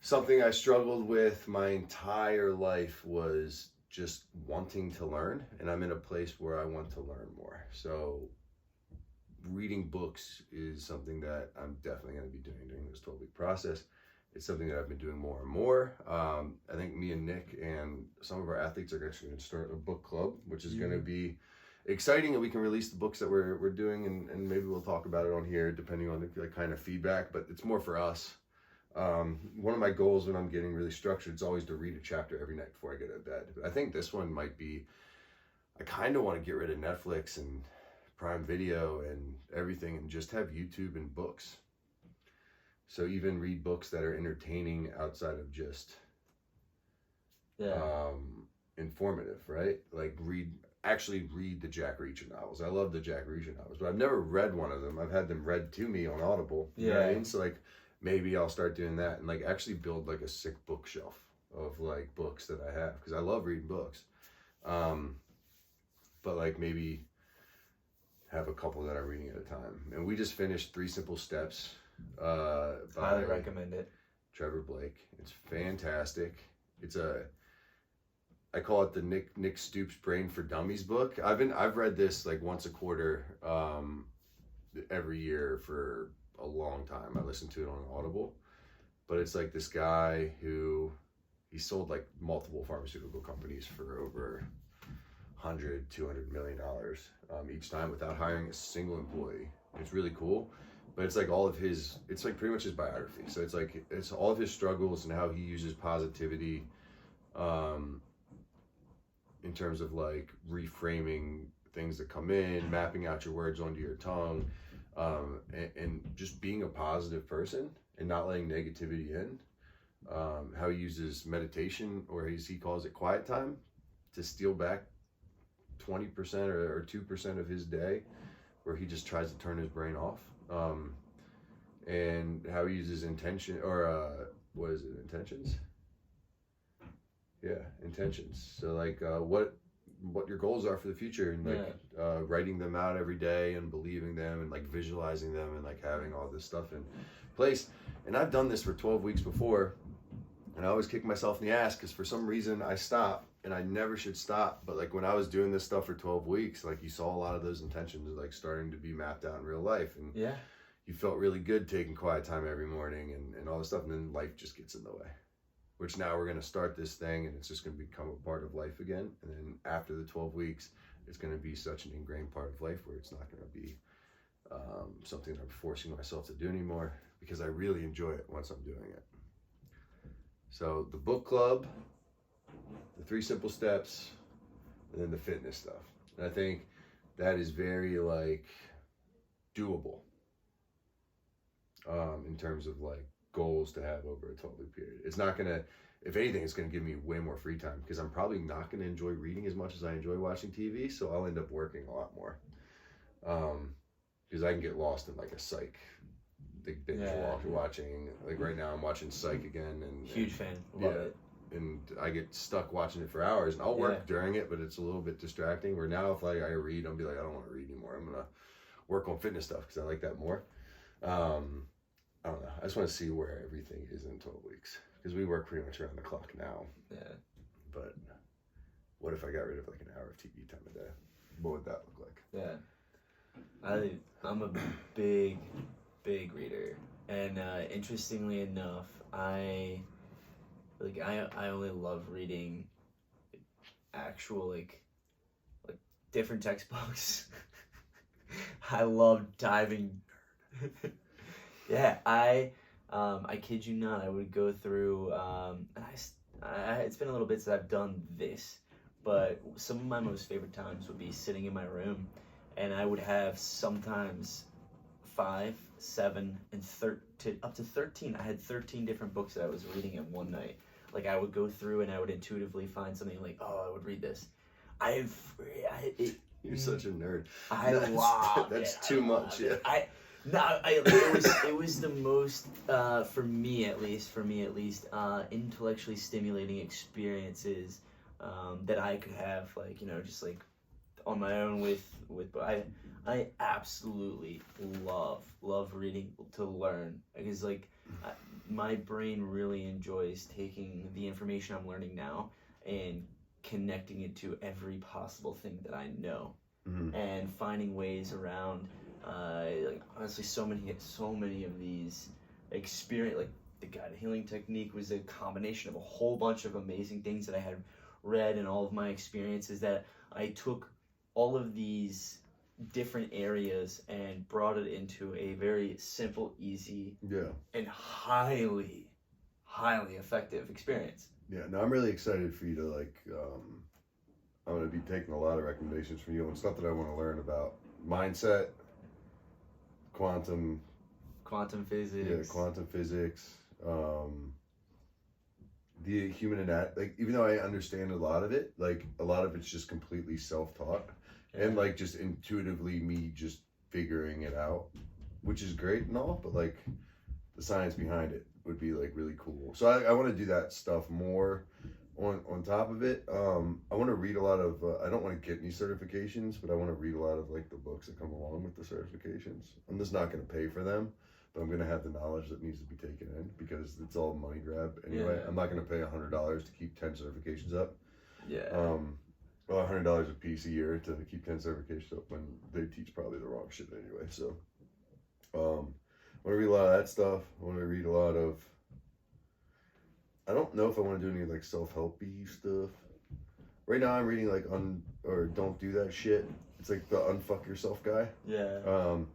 Something I struggled with my entire life was just wanting to learn, and I'm in a place where I want to learn more. So reading books is something that I'm definitely going to be doing during this 12-week process. It's something that I've been doing more and more. I think me and Nick and some of our athletes are actually going to start a book club, which is going to be exciting, and we can release the books that we're doing, and maybe we'll talk about it on here depending on the kind of feedback, but it's more for us. One of my goals when I'm getting really structured is always to read a chapter every night before I get to bed. But I think this one might be, I kind of want to get rid of Netflix and Prime Video and everything and just have YouTube and books. So even read books that are entertaining outside of just informative, right? Like actually read the Jack Reacher novels. I love the Jack Reacher novels, but I've never read one of them. I've had them read to me on Audible. You know what I mean? So like maybe I'll start doing that and like actually build like a sick bookshelf of like books that I have, because I love reading books. But like maybe have a couple that I'm reading at a time. And we just finished 3 Simple Steps. Highly recommend it. Trevor Blake. It's fantastic. I call it the Nick Stoops Brain for Dummies book. I've read this like once a quarter, every year for a long time. I listened to it on Audible, but it's like this guy who he sold like multiple pharmaceutical companies for over $100-200 million each time without hiring a single employee. It's really cool, but it's like it's like pretty much his biography. So it's all of his struggles and how he uses positivity in terms of like reframing things that come in, mapping out your words onto your tongue, and just being a positive person and not letting negativity in. How he uses meditation, or he calls it quiet time, to steal back 20% or 2% of his day where he just tries to turn his brain off. And how he uses intentions. Yeah, intentions. So like what your goals are for the future, and like writing them out every day and believing them and like visualizing them and like having all this stuff in place. And I've done this for 12 weeks before, and I always kick myself in the ass because for some reason I stop, and I never should stop. But like when I was doing this stuff for 12 weeks, like you saw a lot of those intentions like starting to be mapped out in real life, and you felt really good taking quiet time every morning and all this stuff, and then life just gets in the way. Which now we're going to start this thing, and it's just going to become a part of life again. And then after the 12 weeks, it's going to be such an ingrained part of life where it's not going to be something that I'm forcing myself to do anymore, because I really enjoy it once I'm doing it. So the book club, the 3 Simple Steps, and then the fitness stuff. And I think that is very like doable in terms of like goals to have over a 12-week period. It's not gonna, if anything, it's gonna give me way more free time, because I'm probably not gonna enjoy reading as much as I enjoy watching TV, so I'll end up working a lot more, because I can get lost in like a psych binge watching. Like right now I'm watching Psych again, and huge fan, love it. And I get stuck watching it for hours, and I'll work during it, but it's a little bit distracting. Where now if like I read, I'll be like, I don't want to read anymore, I'm gonna work on fitness stuff because I like that more. I don't know. I just want to see where everything is in 12 weeks, because we work pretty much around the clock now. Yeah. But what if I got rid of like an hour of TV time a day? What would that look like? Yeah. I'm a big reader, and interestingly enough, I only love reading actual like different textbooks. I love diving. Yeah, I kid you not, I would go through, it's been a little bit since I've done this, but some of my most favorite times would be sitting in my room, and I would have sometimes 5, 7, and up to 13. I had 13 different books that I was reading in one night. Like I would go through and I would intuitively find something like, oh, I would read this. You're such a nerd. That's too much. Yeah. It was the most, for me at least, intellectually stimulating experiences that I could have, like, just like on my own with. I absolutely love reading to learn, because like my brain really enjoys taking the information I'm learning now and connecting it to every possible thing that I know, and finding ways around. Like honestly, so many of these experience, like the guided healing technique was a combination of a whole bunch of amazing things that I had read and all of my experiences that I took all of these different areas and brought it into a very simple, easy, and highly effective experience. Yeah, no, I'm really excited for you to like. I'm going to be taking a lot of recommendations from you and stuff that I want to learn about mindset, quantum physics. Yeah, quantum physics. The human anatomy. Like, even though I understand a lot of it, like a lot of it's just completely self-taught, and like just intuitively me just figuring it out, which is great and all, but like the science behind it would be like really cool. So I want to do that stuff more on top of it. I want to read a lot of I don't want to get any certifications, but I want to read a lot of like the books that come along with the certifications. I'm just not going to pay for them, but I'm going to have the knowledge that needs to be taken in, because it's all money grab anyway. I'm not going to pay $100 to keep 10 certifications up. Well, $100 a piece a year to keep 10 certifications up when they teach probably the wrong shit anyway. So I want to read a lot of that stuff. I want to read a lot of, I don't know if I want to do any like self-helpy stuff. Right now I'm reading like Don't Do That Shit. It's like the Unfuck Yourself guy. And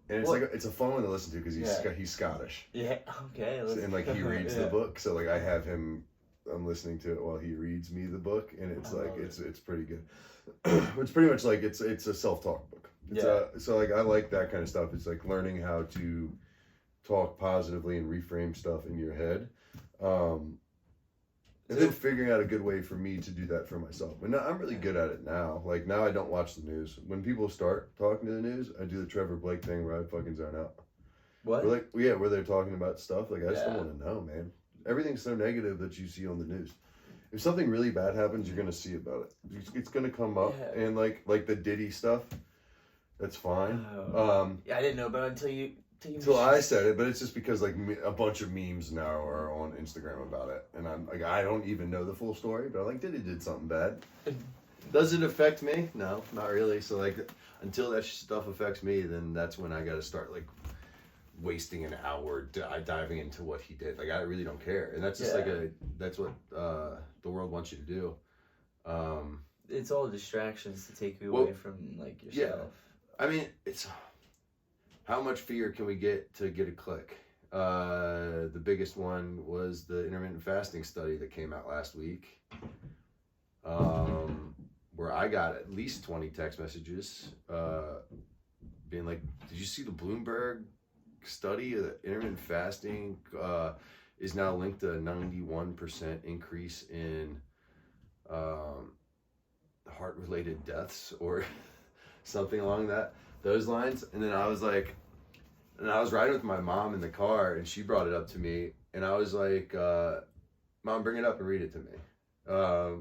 it's it's a fun one to listen to because he's Scottish. Yeah. Okay. And like he reads the book, so like I have him. I'm listening to it while he reads me the book, and it's it's pretty good. It's pretty much like it's a self-talk book. So like I like that kind of stuff. It's like learning how to talk positively and reframe stuff in your head. And then figuring out a good way for me to do that for myself. And I'm really good at it now. Like now I don't watch the news. When people start talking to the news, I do the Trevor Blake thing where I fucking zone out. What? Where they're talking about stuff. Like I just don't want to know, man. Everything's so negative that you see on the news. If something really bad happens, you're gonna see about it. It's gonna come up, and like the Diddy stuff, that's fine. I didn't know about it until I said it, but it's just because like a bunch of memes now are on Instagram about it, and I'm like, I don't even know the full story, but I'm like, Diddy did something bad. Does it affect me? No, not really. So like, until that stuff affects me, then that's when I got to start like wasting an hour diving into what he did. Like I really don't care, and that's just that's what the world wants you to do. It's all distractions to take you away from like yourself. I mean, it's how much fear can we get to get a click? The biggest one was the intermittent fasting study that came out last week, where I got at least 20 text messages being like, did you see the Bloomberg study of the intermittent fasting is now linked to a 91% increase in heart-related deaths or something along those lines? And then I was like, and I was riding with my mom in the car, and she brought it up to me, and I was like, Mom, bring it up and read it to me,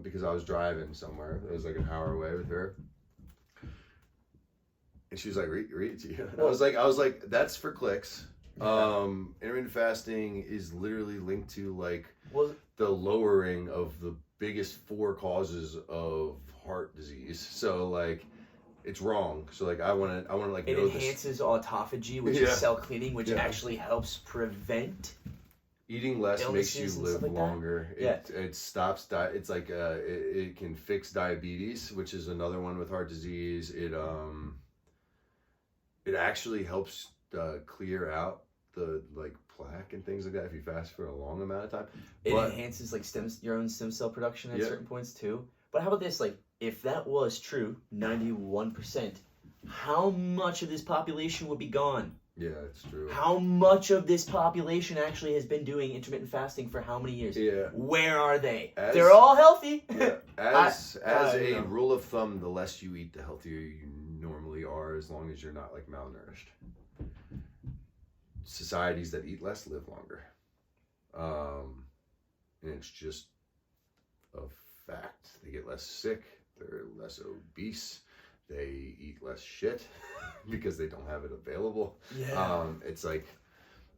because I was driving somewhere. It was like an hour away with her. And she was like, read it to you. And I was like, that's for clicks. Intermittent fasting is literally linked to like the lowering of the biggest 4 causes of heart disease. So like, it's wrong. So like, I want to like it know enhances autophagy, which is cell cleaning, which actually helps prevent. Eating less makes you live longer. It stops it's like it can fix diabetes, which is another one with heart disease. It actually helps clear out the like plaque and things like that if you fast for a long amount of time. It enhances like your own stem cell production at certain points too. But how about this? Like, if that was true, 91%, how much of this population would be gone? Yeah, it's true. How much of this population actually has been doing intermittent fasting for how many years? Yeah. Where are they? They're all healthy. Yeah. As a rule of thumb, the less you eat, the healthier you normally are, as long as you're not like malnourished. Societies that eat less live longer. And it's just a fact. They get less sick. They're less obese. They eat less shit because they don't have it available. It's like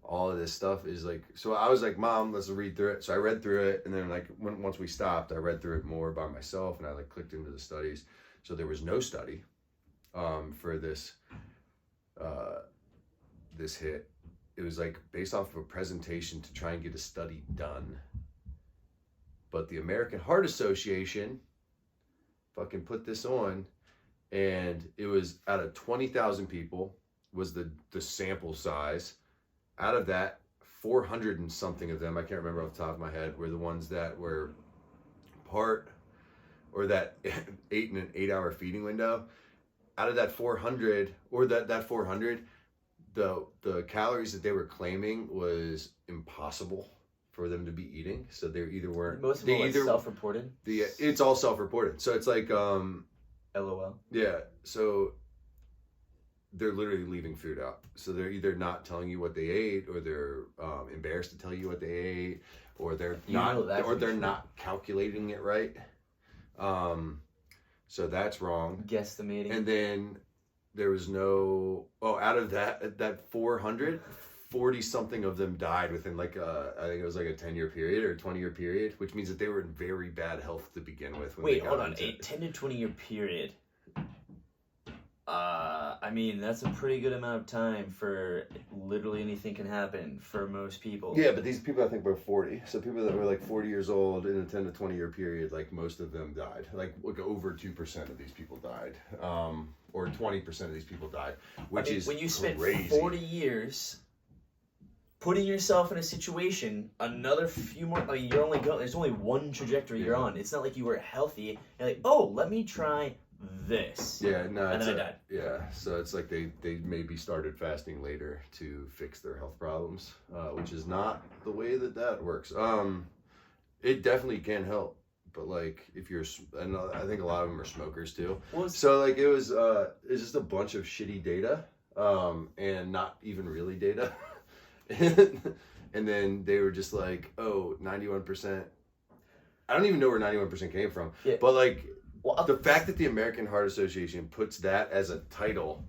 all of this stuff is like, so I was like, Mom, let's read through it. So I read through it, and then like once we stopped, I read through it more by myself, and I like clicked into the studies. So there was no study for this this hit. It was like based off of a presentation to try and get a study done. But the American Heart Association fucking put this on, and it was out of 20,000 people was the sample size. Out of that, 400 and something of them, I can't remember off the top of my head, were the ones that were part, or that ate in an 8-hour feeding window. Out of that 400, or that 400, the calories that they were claiming was impossible for them to be eating. So they either weren't. Most of them like self-reported. It's all self-reported. So it's like LOL. Yeah. So they're literally leaving food out. So they're either not telling you what they ate, or they're embarrassed to tell you what they ate, or they're not calculating it right. So that's wrong. Guesstimating. And then there was out of that 400, 40 something of them died within like I think it was like a 10-year period or a 20-year period, which means that they were in very bad health to begin with. Wait, hold on. A 10 to 20-year period. I mean, that's a pretty good amount of time for literally anything can happen for most people. Yeah, but these people I think were 40. So people that were like 40 years old in a 10 to 20-year period, like most of them died. Like over 2% of these people died. Or 20% of these people died, which is when you spend 40 years putting yourself in a situation, another few more, like you're only going, there's only one trajectory you're on. It's not like you were healthy. You're like, oh, let me try this. Yeah, no, and then I died. Yeah, so it's like they maybe started fasting later to fix their health problems, which is not the way that works. It definitely can help, but like if you're, and I think a lot of them are smokers too. So like it's just a bunch of shitty data, and not even really data. And then they were just like, oh, 91%. I don't even know where 91% came from, but like. Well, the fact that the American Heart Association puts that as a title,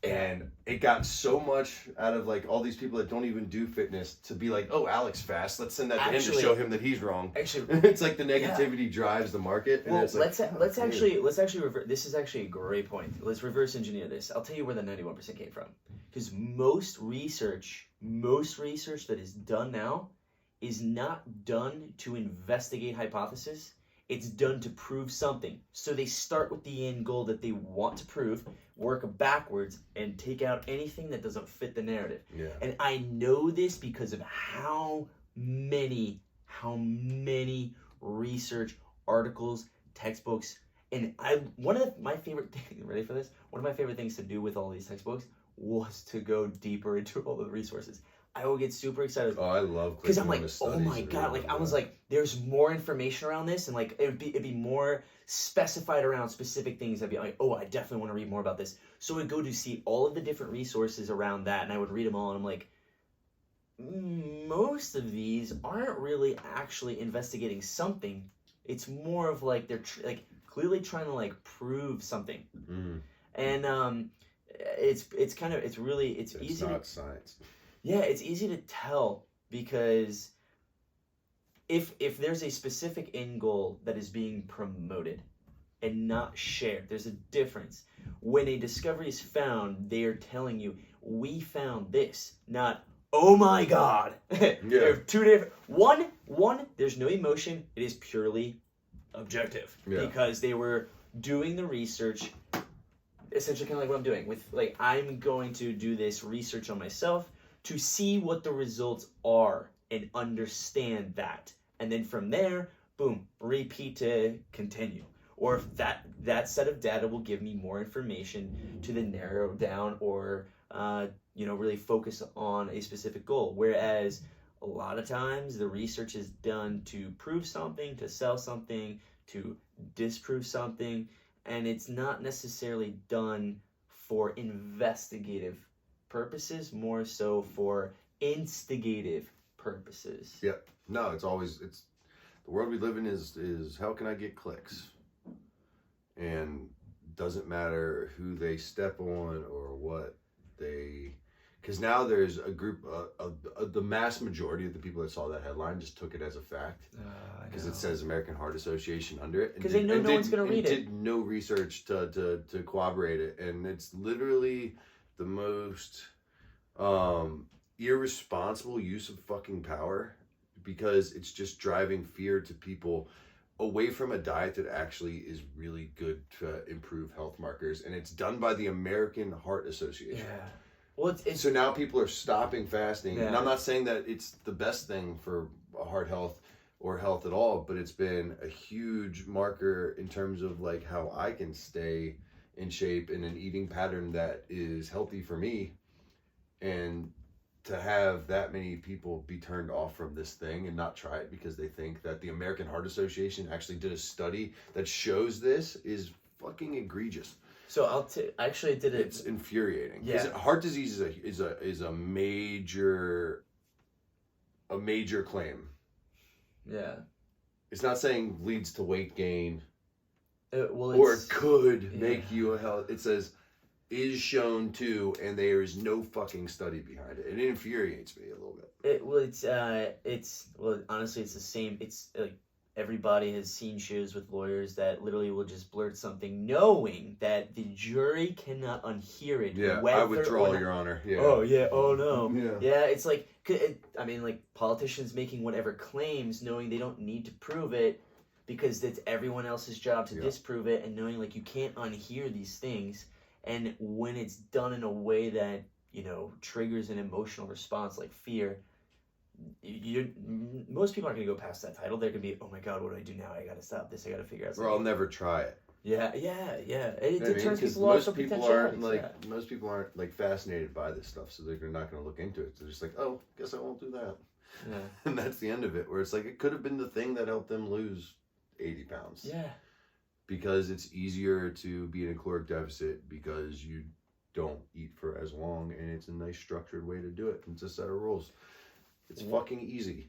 and it got so much out of like all these people that don't even do fitness to be like, oh, Alex fast, let's send that to him to show him that he's wrong. Actually, it's like the negativity drives the market. And well, it's let's actually reverse. This is actually a great point. Let's reverse engineer this. I'll tell you where the 91% came from, because most research that is done now is not done to investigate hypothesis. It's done to prove something. So they start with the end goal that they want to prove, work backwards, and take out anything that doesn't fit the narrative. Yeah. And I know this because of how many research articles, textbooks, and one of my favorite things, ready for this? One of my favorite things to do with all these textbooks was to go deeper into all the resources. I will get super excited. Oh, I love because I'm like, oh my god! Like I was like, there's more information around this, and like it'd be more specified around specific things. I'd be like, oh, I definitely want to read more about this. So I'd go to see all of the different resources around that, and I would read them all, and I'm like, most of these aren't really actually investigating something. It's more of like they're clearly trying to like prove something, and it's easy. Not science. Yeah, it's easy to tell because if there's a specific end goal that is being promoted and not shared, there's a difference. When a discovery is found, they are telling you, we found this, not, oh my god. There are two different, one, there's no emotion, it is purely objective. Yeah. Because they were doing the research, essentially kind of like what I'm doing, with like, I'm going to do this research on myself, to see what the results are and understand that. And then from there, boom, repeat to continue. Or if that set of data will give me more information to then narrow down or, really focus on a specific goal. Whereas a lot of times the research is done to prove something, to sell something, to disprove something, and it's not necessarily done for investigative purposes, more so for instigative purposes. Yep. No, it's the world we live in is how can I get clicks? And doesn't matter who they step on or what they, because now there's a group the mass majority of the people that saw that headline just took it as a fact because it says American Heart Association under it, because they know no one's going to read it. Did no research to corroborate it, and it's literally the most irresponsible use of fucking power, because it's just driving fear to people away from a diet that actually is really good to improve health markers, and it's done by the American Heart Association. Yeah. Well, it's so now people are stopping fasting, yeah. and I'm not saying that it's the best thing for heart health or health at all, but it's been a huge marker in terms of like how I can stay in shape in an eating pattern that is healthy for me, and to have that many people be turned off from this thing and not try it because they think that the American Heart Association actually did a study that shows this is fucking egregious. So actually I did it. It's infuriating. Yeah. Heart disease is a major claim. Yeah. It's not saying leads to weight gain. Well, or could make you a health. It says is shown to, and there is no fucking study behind it. It infuriates me a little bit. Honestly, it's the same. It's like everybody has seen shows with lawyers that literally will just blurt something knowing that the jury cannot unhear it. Yeah, I withdraw, Your Honor. Yeah. Oh, yeah. Oh, no. Yeah. Yeah, it's like, like politicians making whatever claims knowing they don't need to prove it because it's everyone else's job to disprove it, and knowing like you can't unhear these things. And when it's done in a way that, triggers an emotional response like fear, most people aren't going to go past that title. They're going to be, oh my God, what do I do now? I got to stop this. I got to figure out something. Or I'll never try it. Yeah. It turns people off. Most people aren't like fascinated by this stuff, so they're not going to look into it. They're just like, oh, guess I won't do that. Yeah. And that's the end of it, where it's like, it could have been the thing that helped them lose 80 pounds. Yeah. Because it's easier to be in a caloric deficit because you don't eat for as long, and it's a nice structured way to do it. It's a set of rules. It's fucking easy.